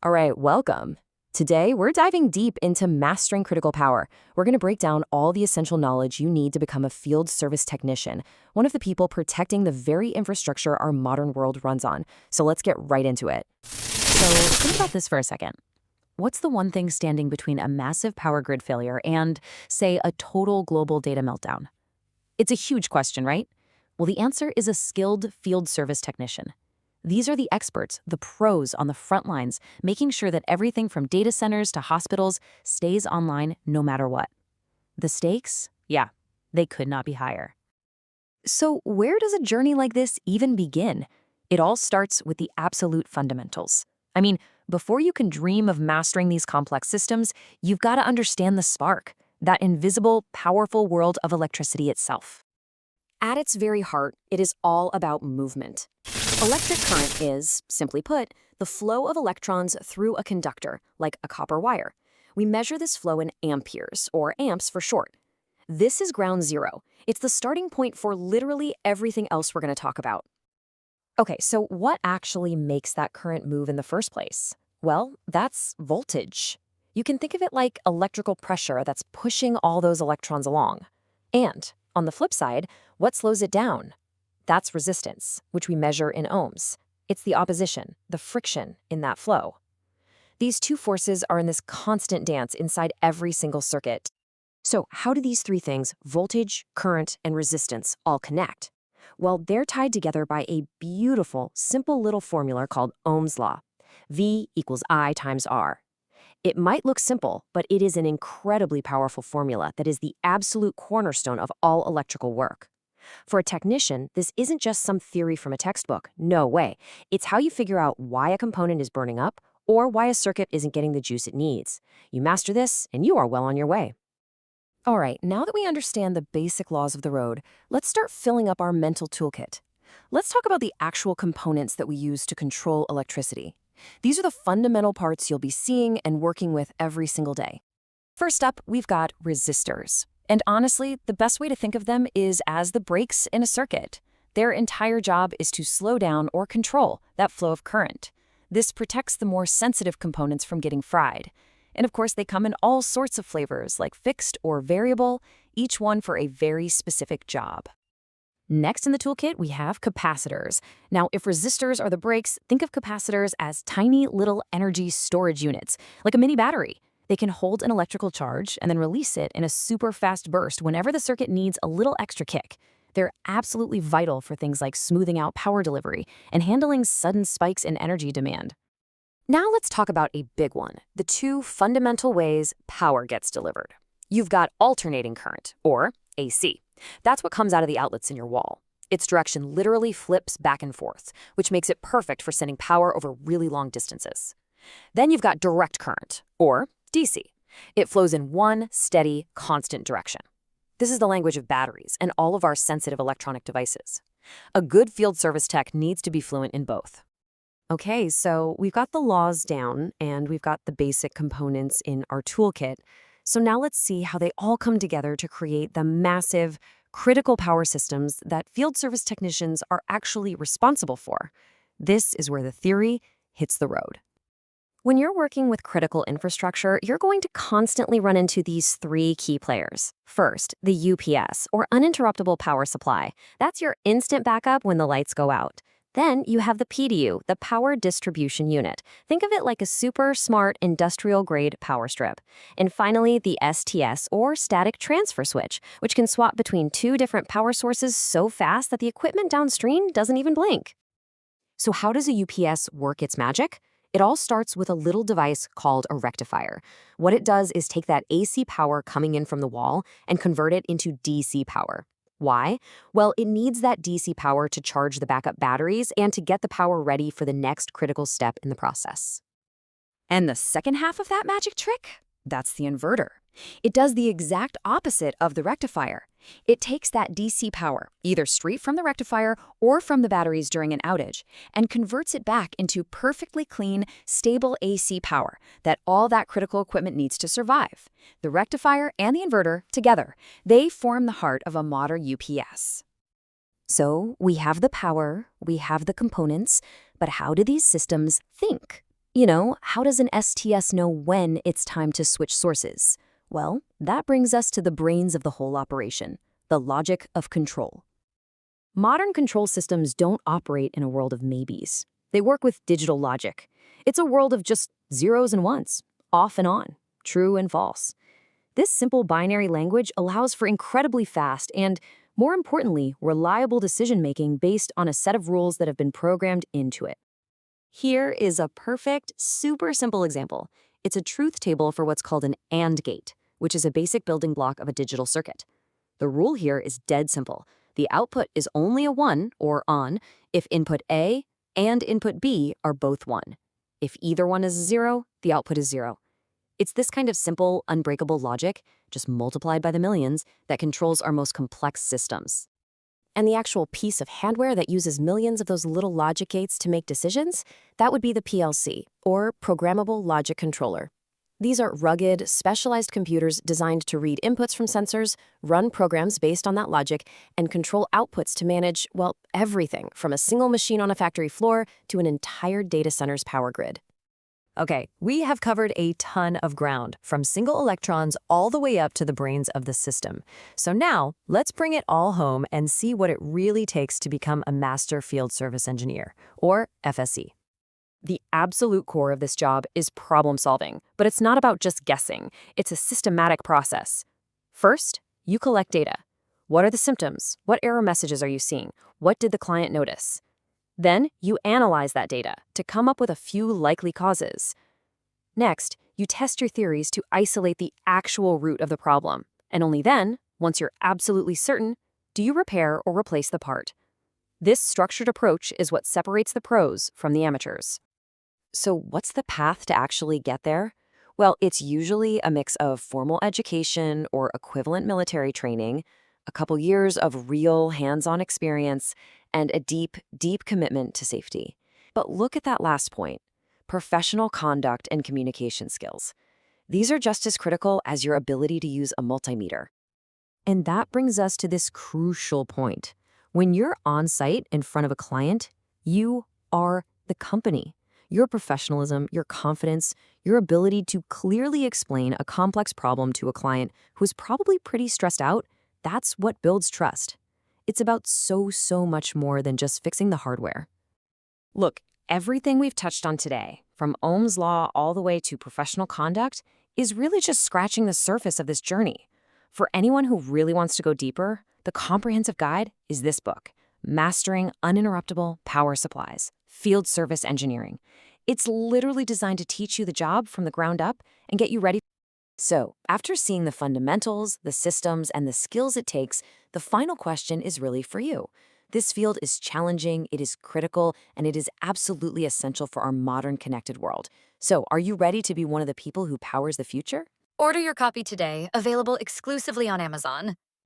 All right, welcome. Today, we're diving deep into mastering critical power. We're going to break down all the essential knowledge you need to become a field service technician, one of the people protecting the very infrastructure our modern world runs on. So let's get right into it. So think about this for a second. What's the one thing standing between a massive power grid failure and, say, a total global data meltdown? It's a huge question, right? Well, the answer is a skilled field service technician. These are the experts, the pros on the front lines, making sure that everything from data centers to hospitals stays online no matter what. The stakes? Yeah, they could not be higher. So, where does a journey like this even begin? It all starts with the absolute fundamentals. I mean, before you can dream of mastering these complex systems, you've got to understand the spark, that invisible, powerful world of electricity itself. At its very heart, it is all about movement. Electric current is, simply put, the flow of electrons through a conductor, like a copper wire. We measure this flow in amperes, or amps for short. This is ground zero. It's the starting point for literally everything else we're going to talk about. Okay, so what actually makes that current move in the first place? Well, that's voltage. You can think of it like electrical pressure that's pushing all those electrons along. And, on the flip side, what slows it down? That's resistance, which we measure in ohms. It's the opposition, the friction in that flow. These two forces are in this constant dance inside every single circuit. So how do these three things, voltage, current, and resistance, all connect? Well, they're tied together by a beautiful, simple little formula called Ohm's law. V equals I times R. It might look simple, but it is an incredibly powerful formula that is the absolute cornerstone of all electrical work. For a technician, this isn't just some theory from a textbook. No way. It's how you figure out why a component is burning up or why a circuit isn't getting the juice it needs. You master this, and you are well on your way. All right, now that we understand the basic laws of the road, let's start filling up our mental toolkit. Let's talk about the actual components that we use to control electricity. These are the fundamental parts you'll be seeing and working with every single day. First up, we've got resistors. And honestly, the best way to think of them is as the brakes in a circuit. Their entire job is to slow down or control that flow of current. This protects the more sensitive components from getting fried. And of course, they come in all sorts of flavors, like fixed or variable, each one for a very specific job. Next in the toolkit, we have capacitors. Now, if resistors are the brakes, think of capacitors as tiny little energy storage units, like a mini battery. They can hold an electrical charge and then release it in a super fast burst whenever the circuit needs a little extra kick. They're absolutely vital for things like smoothing out power delivery and handling sudden spikes in energy demand. Now let's talk about a big one, the two fundamental ways power gets delivered. You've got alternating current, or AC. That's what comes out of the outlets in your wall. Its direction literally flips back and forth, which makes it perfect for sending power over really long distances. Then you've got direct current, or DC. It flows in one steady, constant direction. This is the language of batteries and all of our sensitive electronic devices. A good field service tech needs to be fluent in both. Okay, so we've got the laws down and we've got the basic components in our toolkit. So now let's see how they all come together to create the massive, critical power systems that field service technicians are actually responsible for. This is where the theory hits the road. When you're working with critical infrastructure, you're going to constantly run into these three key players. First, the UPS, or uninterruptible power supply. That's your instant backup when the lights go out. Then you have the PDU, the power distribution unit. Think of it like a super smart industrial-grade power strip. And finally, the STS, or static transfer switch, which can swap between two different power sources so fast that the equipment downstream doesn't even blink. So how does a UPS work its magic? It all starts with a little device called a rectifier. What it does is take that AC power coming in from the wall and convert it into DC power. Why? Well, it needs that DC power to charge the backup batteries and to get the power ready for the next critical step in the process. And the second half of that magic trick? That's the inverter. It does the exact opposite of the rectifier. It takes that DC power, either straight from the rectifier or from the batteries during an outage, and converts it back into perfectly clean, stable AC power that all that critical equipment needs to survive. The rectifier and the inverter, together, they form the heart of a modern UPS. So we have the power, we have the components, but how do these systems think? How does an STS know when it's time to switch sources? Well, that brings us to the brains of the whole operation, the logic of control. Modern control systems don't operate in a world of maybes. They work with digital logic. It's a world of just zeros and ones, off and on, true and false. This simple binary language allows for incredibly fast and, more importantly, reliable decision-making based on a set of rules that have been programmed into it. Here is a perfect, super simple example. It's a truth table for what's called an AND gate, which is a basic building block of a digital circuit. The rule here is dead simple. The output is only a 1, or on, if input A and input B are both 1. If either one is 0, the output is 0. It's this kind of simple, unbreakable logic, just multiplied by the millions, that controls our most complex systems. And the actual piece of hardware that uses millions of those little logic gates to make decisions, that would be the PLC, or Programmable Logic Controller. These are rugged, specialized computers designed to read inputs from sensors, run programs based on that logic, and control outputs to manage, well, everything from a single machine on a factory floor to an entire data center's power grid. Okay, we have covered a ton of ground, from single electrons all the way up to the brains of the system. So now, let's bring it all home and see what it really takes to become a Master Field Service Engineer, or FSE. The absolute core of this job is problem solving, but it's not about just guessing. It's a systematic process. First, you collect data. What are the symptoms? What error messages are you seeing? What did the client notice? Then, you analyze that data to come up with a few likely causes. Next, you test your theories to isolate the actual root of the problem. And only then, once you're absolutely certain, do you repair or replace the part. This structured approach is what separates the pros from the amateurs. So what's the path to actually get there? Well, it's usually a mix of formal education or equivalent military training, a couple years of real hands-on experience, and a deep, deep commitment to safety. But look at that last point, professional conduct and communication skills. These are just as critical as your ability to use a multimeter. And that brings us to this crucial point. When you're on site in front of a client, you are the company. Your professionalism, your confidence, your ability to clearly explain a complex problem to a client who's probably pretty stressed out, that's what builds trust. It's about so much more than just fixing the hardware. Look, everything we've touched on today, from Ohm's law all the way to professional conduct, is really just scratching the surface of this journey. For anyone who really wants to go deeper, the comprehensive guide is this book, Mastering Uninterruptible Power Supplies, Field Service Engineering. It's literally designed to teach you the job from the ground up and get you ready. So, after seeing the fundamentals, the systems, and the skills it takes, the final question is really for you. This field is challenging, it is critical, and it is absolutely essential for our modern connected world. So, are you ready to be one of the people who powers the future? Order your copy today, available exclusively on Amazon.